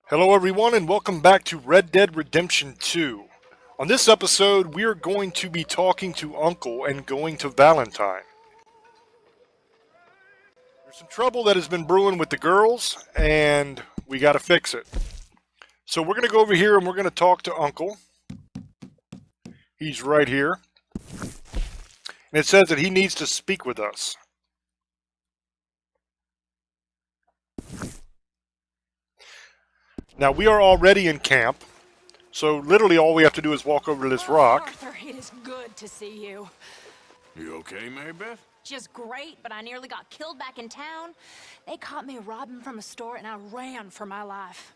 Hello, everyone, and welcome back to Red Dead Redemption 2. On this episode, we are going to be talking to Uncle and going to Valentine. There's some trouble that has been brewing with the girls, and we got to fix it. So we're going to go over here and we're going to talk to Uncle. He's right here. And it says that he needs to speak with us. Now, we are already in camp, so literally all we have to do is walk over to this rock. Arthur, it is good to see you. You okay, Mary Beth? Just great, but I nearly got killed back in town. They caught me robbing from a store and I ran for my life.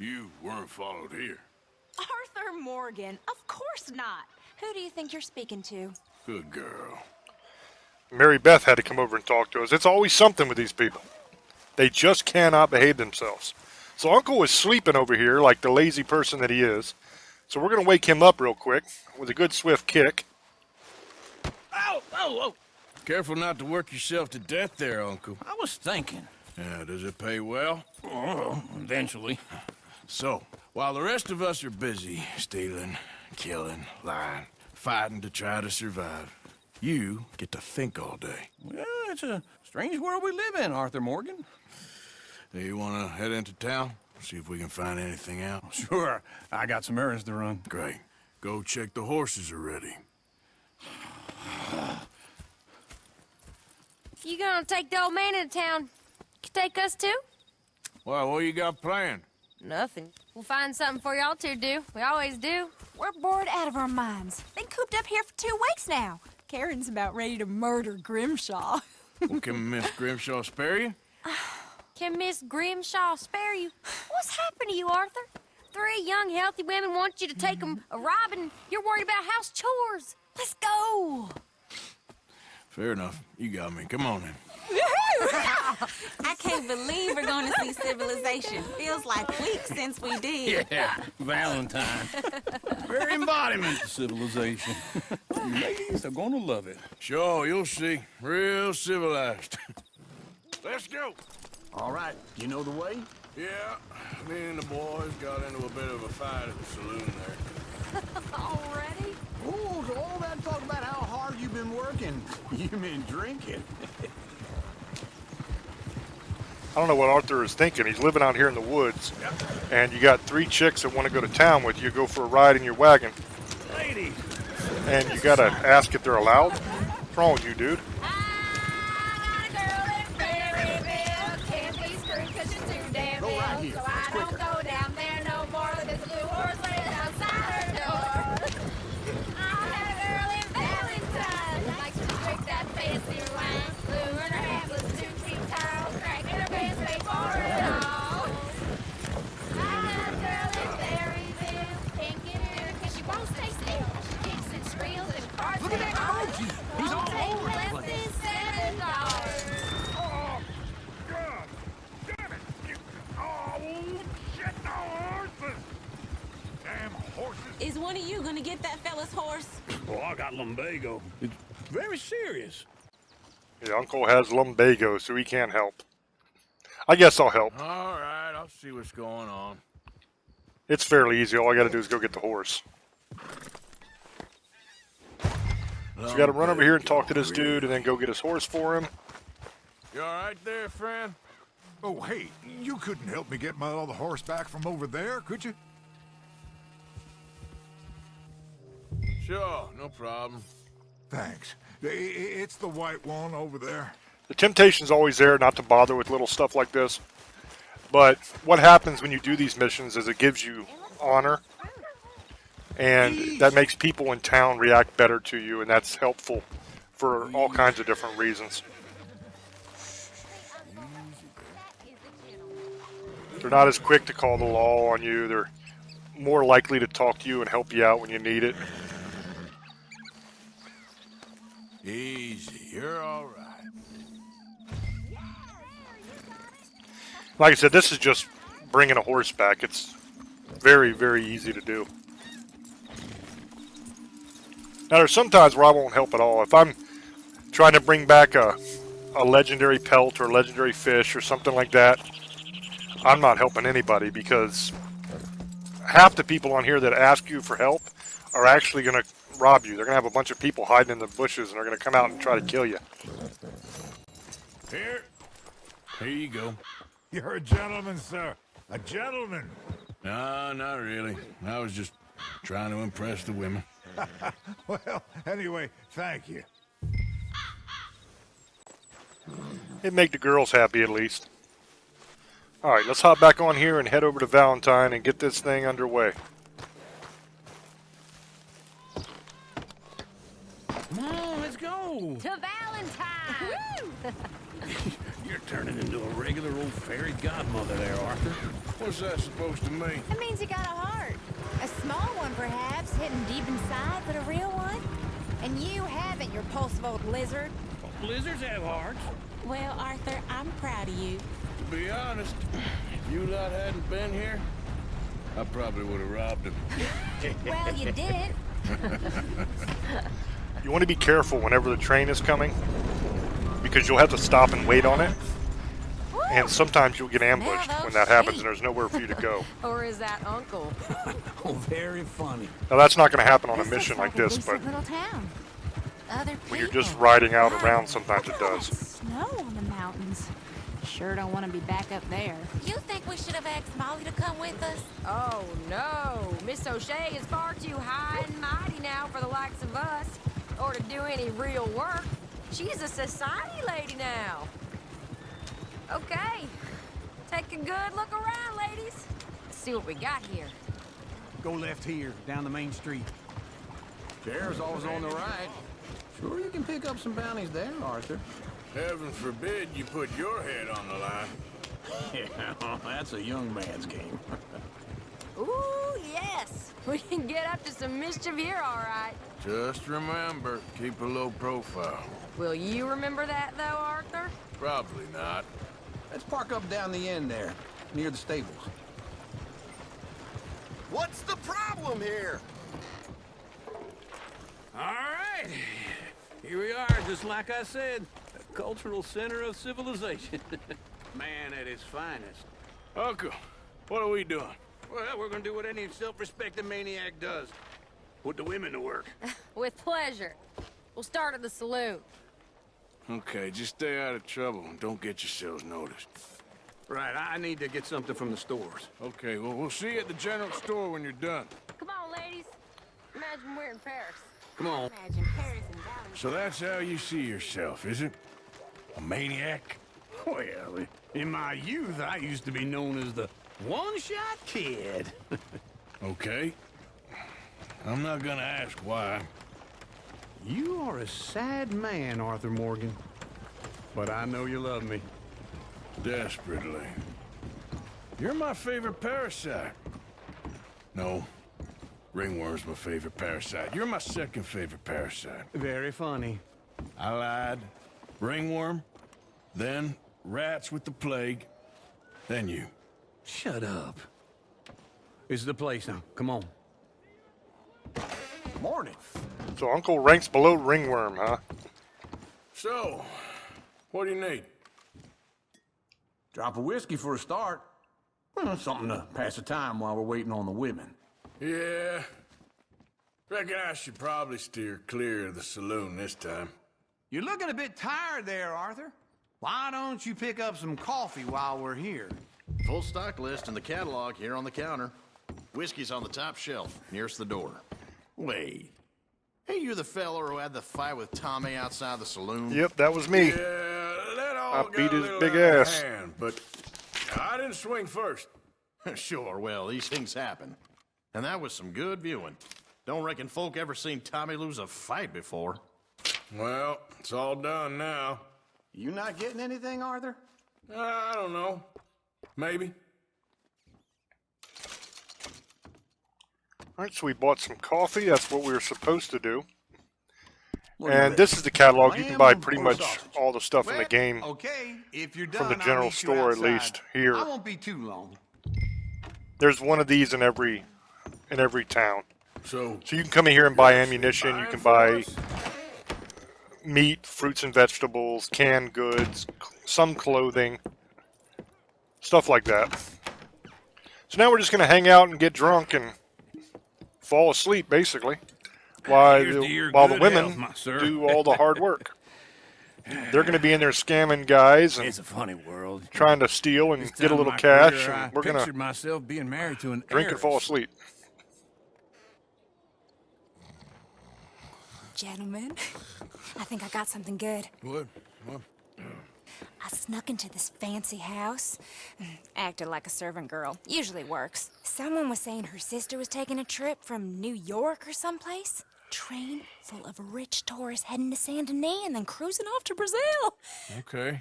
You weren't followed here. Arthur Morgan, of course not. Who do you think you're speaking to? Good girl. Mary Beth had to come over and talk to us. It's always something with these people. They just cannot behave themselves. So Uncle was sleeping over here like the lazy person that he is. So we're going to wake him up real quick with a good swift kick. Ow! Ow! Ow! Careful not to work yourself to death there, Uncle. I was thinking. Yeah, does it pay well? Oh, eventually. So, while the rest of us are busy stealing, killing, lying, fighting to try to survive, you get to think all day. Well, it's a strange world we live in, Arthur Morgan. Hey, you want to head into town? See if we can find anything out? Sure, I got some errands to run. Great. Go check the horses are ready. You gonna take the old man into town? Can take us too? Well, what you got planned? Nothing. We'll find something for y'all to do. We always do. We're bored out of our minds. Been cooped up here for 2 weeks now. Karen's about ready to murder Grimshaw. Well, can Miss Grimshaw spare you? Can Miss Grimshaw spare you? What's happened to you, Arthur? 3 young, healthy women want you to take them a robbing. You're worried about house chores. Let's go. Fair enough. You got me. Come on in. I can't believe we're going to see civilization. Feels like weeks since we did. Yeah, Valentine. Very embodiment of civilization. Ladies are gonna love it. Sure, you'll see. Real civilized. Let's go. All right, you know the way? Yeah, me and the boys got into a bit of a fight at the saloon there. Already? Oh, so all that talk about how hard you've been working, you've been drinking. I don't know what Arthur is thinking. He's living out here in the woods, and you got 3 chicks that want to go to town with you, go for a ride in your wagon, Ladies! and you got to ask if they're allowed. What's wrong with you, dude? I got a girl in Berryville. Can't be screwed 'cause she's too damn Go right ill. here. So It's I don't quicker. go down there no more. There's a blue horse laying outside her door. I had a girl in Valentine. Likes to drink that fancy wine. Blue in her hat was 2 feet tall. Cracking her pants, paid for it all. I had a girl in Berryville. Can't get her 'cause she won't stay still. She kicks and squeals and cards. Look at that emoji! He's all Take over the less place. than $7. Oh, God! Damn it! Oh, shit, the horses! Damn horses! Is one of you going to get that fella's horse? Oh, I got lumbago. It's very serious. Yeah, Uncle has lumbago, so he can't help. I guess I'll help. All right, I'll see what's going on. It's fairly easy. All I got to do is go get the horse. So you got to run over here and talk to this dude, and then go get his horse for him. You all right there, friend? Oh, hey, you couldn't help me get my other horse back from over there, could you? Sure, no problem. Thanks. It's the white one over there. The temptation's always there not to bother with little stuff like this. But what happens when you do these missions is it gives you honor. And that makes people in town react better to you, and that's helpful for all kinds of different reasons. They're not as quick to call the law on you. They're more likely to talk to you and help you out when you need it. Easy, you're all right. Like I said, this is just bringing a horse back. It's very, very easy to do. Now, there's sometimes where I won't help at all. If I'm trying to bring back a legendary pelt or a legendary fish or something like that, I'm not helping anybody because half the people on here that ask you for help are actually going to rob you. They're going to have a bunch of people hiding in the bushes and they're going to come out and try to kill you. Here you go. You're a gentleman, sir. A gentleman. No, not really. I was just trying to impress the women. Well, anyway, thank you. It'd make the girls happy at least. Alright, let's hop back on here and head over to Valentine and get this thing underway. Come on, let's go. To Valentine! You're turning into a regular old fairy godmother there, Arthur. What's that supposed to mean? It means you got a heart. A small one, perhaps, hidden deep inside, but a real one. And you haven't, you repulsive old lizard. Lizards have hearts. Well, Arthur, I'm proud of you. To be honest, if you lot hadn't been here, I probably would have robbed him. Well, you did. You want to be careful whenever the train is coming because you'll have to stop and wait on it. And sometimes you'll get ambushed when that happens and there's nowhere for you to go. Or is that Uncle? Oh, very funny. Now that's not going to happen on a This mission looks like this, a but decent little town. Other when you're people. just riding out Wow, around, sometimes it look at all does. that Snow on the mountains. Sure don't want to be back up there. You think we should have asked Molly to come with us? Oh, no. Miss O'Shea is far too high and mighty now for the likes of us, or to do any real work. She's a society lady now. Okay. Take a good look around, ladies. See what we got here. Go left here, down the main street. Chair's always on the right. Sure you can pick up some bounties there, Arthur. Heaven forbid you put your head on the line. Yeah, that's a young man's game. Ooh, yes. We can get up to some mischief here, all right. Just remember, keep a low profile. Will you remember that, though, Arthur? Probably not. Let's park up down the end there, near the stables. What's the problem here? All right. Here we are, just like I said. A cultural center of civilization. Man at his finest. Uncle, what are we doing? Well, we're gonna do what any self-respecting maniac does. Put the women to work. With pleasure. We'll start at the saloon. Okay, just stay out of trouble and don't get yourselves noticed. Right, I need to get something from the stores. Okay, well, we'll see you at the general store when you're done. Come on, ladies. Imagine we're in Paris. Come on. Imagine Paris and Valentine. So that's how you see yourself, is it? A maniac? Well, in my youth, I used to be known as the one-shot kid. Okay. I'm not gonna ask why. You are a sad man, Arthur Morgan. But I know you love me. Desperately. You're my favorite parasite. No. Ringworm's my favorite parasite. You're my second favorite parasite. Very funny. I lied. Ringworm, then rats with the plague, then you. Shut up. This is the place now. Come on. Morning. So Uncle ranks below Ringworm, huh? So, what do you need? Drop of whiskey for a start. Well, something to pass the time while we're waiting on the women. Yeah. Reckon I should probably steer clear of the saloon this time. You're looking a bit tired there, Arthur. Why don't you pick up some coffee while we're here? Full stock list in the catalog here on the counter. Whiskey's on the top shelf, nearest the door. Wait. Hey, you the feller who had the fight with Tommy outside the saloon? Yep, that was me. Yeah, that all I got beat a his little big out of ass. hand, but I didn't swing first. Sure, well, these things happen. And that was some good viewing. Don't reckon folk ever seen Tommy lose a fight before. Well, it's all done now. You not getting anything, Arthur? I don't know. Maybe. All right, so we bought some coffee. That's what we were supposed to do. Look And at this is the catalog. You can buy Lamb pretty or much sausage? all the stuff in the Well, game Okay, if you're done, from the I'll general meet you store, at outside. least here. I won't be too long. There's one of these in every town. So, So you can come in here and buy ammunition. You can buy meat, fruits and vegetables, canned goods, some clothing, stuff like that. So now we're just going to hang out and get drunk and fall asleep, basically, while Here's to your the good women health, my sir. do all the hard work. They're going to be in there scamming guys and It's a funny world. trying to steal and This get a time in little my cash, career, I and we're going pictured to myself being married to an drink and fall heiress. asleep. Gentlemen, I think I got something good. What? I snuck into this fancy house. Acted like a servant girl. Usually works. Someone was saying her sister was taking a trip from New York or someplace. Train full of rich tourists heading to Saint Denis and then cruising off to Brazil. Okay.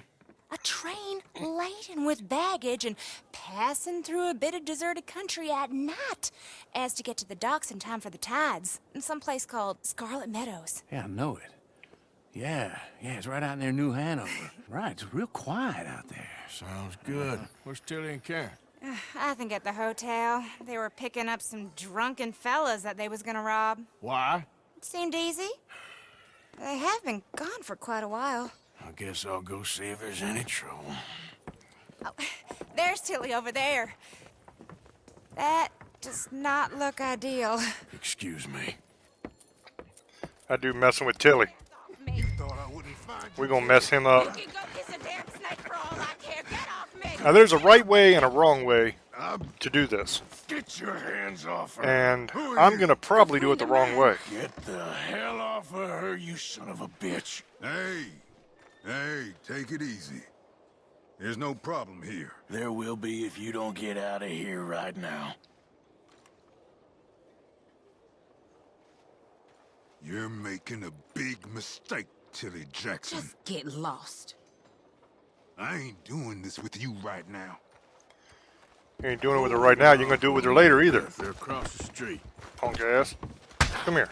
A train laden with baggage and passing through a bit of deserted country at night as to get to the docks in time for the tides in some place called Scarlet Meadows. Yeah, I know it. Yeah, it's right out near New Hanover. Right, it's real quiet out there. Sounds good. Where's Tilly and Karen? I think at the hotel. They were picking up some drunken fellas that they was gonna rob. Why? It seemed easy. They have been gone for quite a while. I guess I'll go see if there's any trouble. Oh, there's Tilly over there. That does not look ideal. Excuse me. I do messing with Tilly. Thought I wouldn't find you. We're going to mess him up. You can go kiss a damn snake for all I care. Get off me! Now, there's a right way and a wrong way to do this. Get your hands off her. And I'm going to probably do it the wrong way. Get the hell off of her, you son of a bitch. Hey, take it easy. There's no problem here. There will be if you don't get out of here right now. You're making a big mistake, Tilly Jackson. Just get lost. I ain't doing this with you right now. You ain't doing it with her right now. You ain't going to do it with her later either, They're across the street. punk ass. Come here.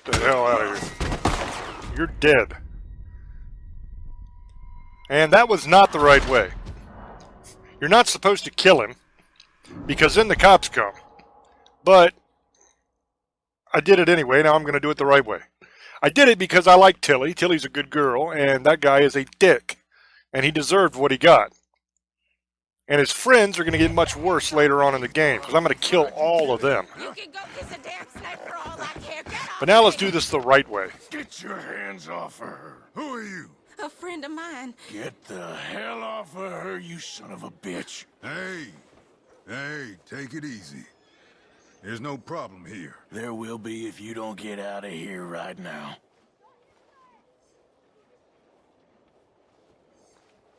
Get the hell out of here. You're dead. And that was not the right way. You're not supposed to kill him, because then the cops come. But I did it anyway. Now I'm going to do it the right way. I did it because I like Tilly. Tilly's a good girl, and that guy is a dick. And he deserved what he got. And his friends are going to get much worse later on in the game, because I'm going to kill all of them. You can go kiss a damn snake for all I care. Get off But now let's do this the right way. Get your hands off of her. Who are you? A friend of mine. Get the hell off of her, you son of a bitch. Hey, take it easy. There's no problem here. There will be if you don't get out of here right now.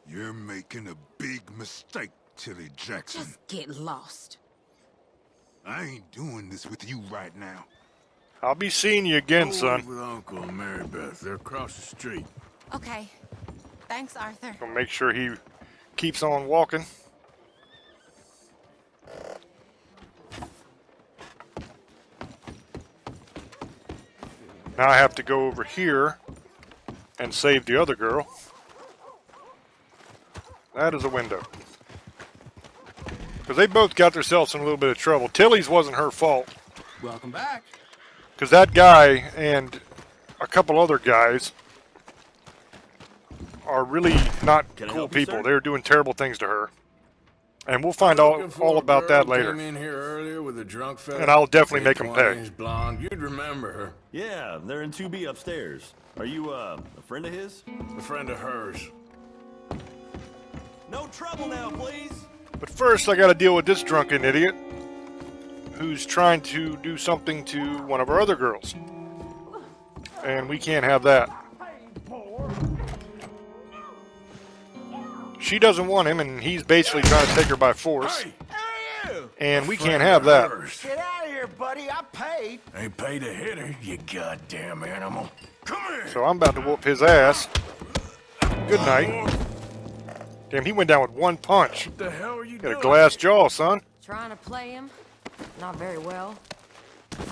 You're making a big mistake, Tilly Jackson. Just get lost. I ain't doing this with you right now. I'll be seeing you again, Go son. with Uncle and Mary Beth. They're across the street. Okay. Thanks, Arthur. Gonna make sure he keeps on walking. Now I have to go over here and save the other girl. That is a window. Because they both got themselves in a little bit of trouble. Tilly's wasn't her fault. Welcome back. Because that guy and a couple other guys are really not cool people. They're doing terrible things to her. And we'll find all about that later. Came in here earlier with a drunk fella. And I'll definitely make 'em pay. 20s, blonde. You'd remember her. Yeah, they're in 2B upstairs. Are you, a friend of his? A friend of hers. No trouble now, please. But first, I gotta deal with this drunken idiot who's trying to do something to one of our other girls. And we can't have that. She doesn't want him, and he's basically trying to take her by force. And we can't have that. Get out of here, buddy. I paid. Ain't paid to hit her, you goddamn animal. Come here. So I'm about to whoop his ass. Good night. Damn, he went down with one punch. What the hell are you Got doing? a glass jaw, son. Trying to play him? Not very well.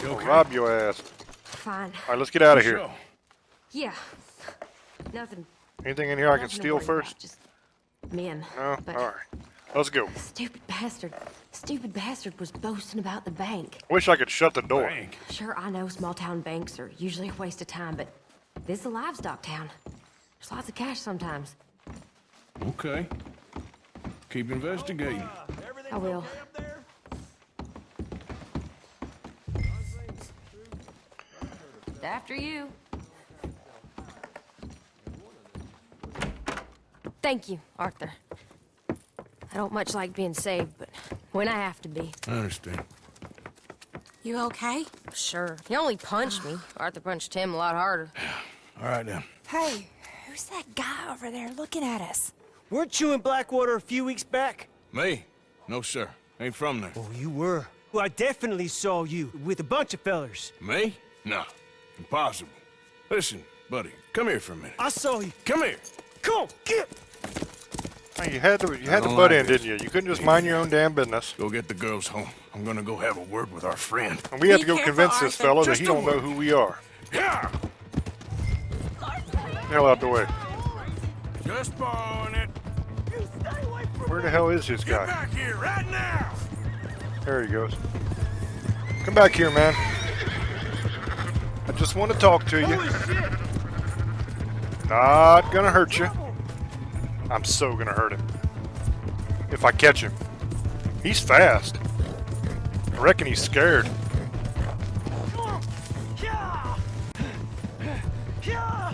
You I'll okay? rob your ass. Fine. All right, let's get out of here. Show. Yeah. Nothing. Anything in here I can nothing to steal worry first? about, Just men. No? But All right. Let's go. Stupid bastard was boasting about the bank. Wish I could shut the door. Bank. Sure, I know small town banks are usually a waste of time, but this is a livestock town. There's lots of cash sometimes. Okay. Keep investigating. I will. After you. Thank you, Arthur. I don't much like being saved, but when I have to be. I understand. You okay? Sure. He only punched me. Arthur punched him a lot harder. All right, then. Hey, who's that guy over there looking at us? Weren't you in Blackwater a few weeks back? Me? No, sir. Ain't from there. Oh, you were. Well, I definitely saw you with a bunch of fellers. Me? No. Impossible. Listen, buddy, come here for a minute. I saw you. Come here. Come on, get. Hey, you had to don't butt like in, this. didn't you? You couldn't just mind your own damn business. Go get the girls home. I'm gonna go have a word with our friend. And we have to Be go careful, convince this Arthur. fella that Just he a don't know word. who we are. Yeah! Hell out the way. Just borrowing it. Where the hell is this Get guy? back here right now! There he goes. Come back here, man. I just want to talk to you. Not gonna hurt you. I'm so gonna hurt him. If I catch him. He's fast. I reckon he's scared.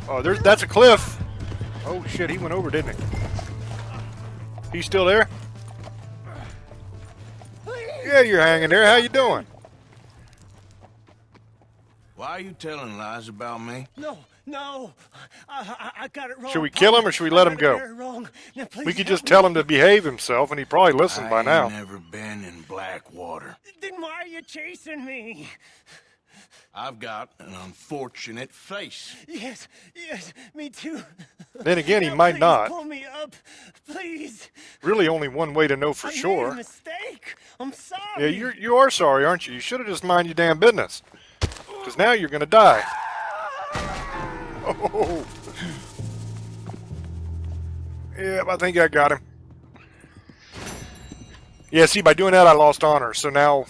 Oh, that's a cliff. Oh shit, he went over, didn't he? He's still there? Yeah, you're hanging there. How you doing? Why are you telling lies about me? No. I got it wrong. Should we kill him or should we let him go? Wrong. Now, please We could help just me. tell him to behave himself and he'd probably listen by I now. ain't never been in Blackwater. Then why are you chasing me? I've got an unfortunate face. Yes, me too. Then again, he Now, might please not. Pull me up, please. Really only one way to know for I made a sure. mistake. I'm sorry. Yeah, you are sorry, aren't you? You should have just mind your damn business. Because now you're going to die. Oh. Yeah, I think I got him. Yeah, see, by doing that, I lost honor. So now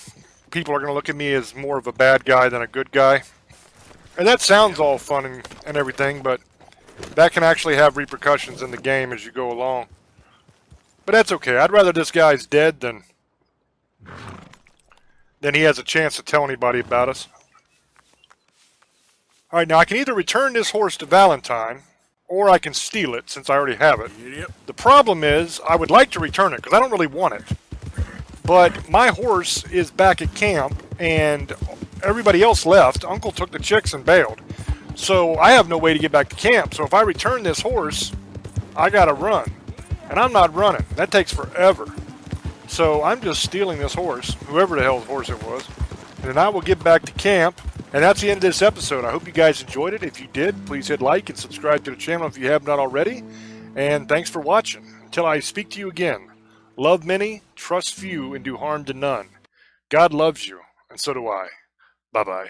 people are going to look at me as more of a bad guy than a good guy. And that sounds all fun and everything, but that can actually have repercussions in the game as you go along. But that's okay. I'd rather this guy's dead than he has a chance to tell anybody about us. Alright, now I can either return this horse to Valentine, or I can steal it since I already have it. Yep. The problem is, I would like to return it, because I don't really want it. But my horse is back at camp, and everybody else left. Uncle took the chicks and bailed. So I have no way to get back to camp. So if I return this horse, I gotta run. And I'm not running. That takes forever. So I'm just stealing this horse, whoever the hell's horse it was. And then I will get back to camp. And that's the end of this episode. I hope you guys enjoyed it. If you did, please hit like and subscribe to the channel if you have not already. And thanks for watching. Until I speak to you again, love many, trust few, and do harm to none. God loves you, and so do I. Bye-bye.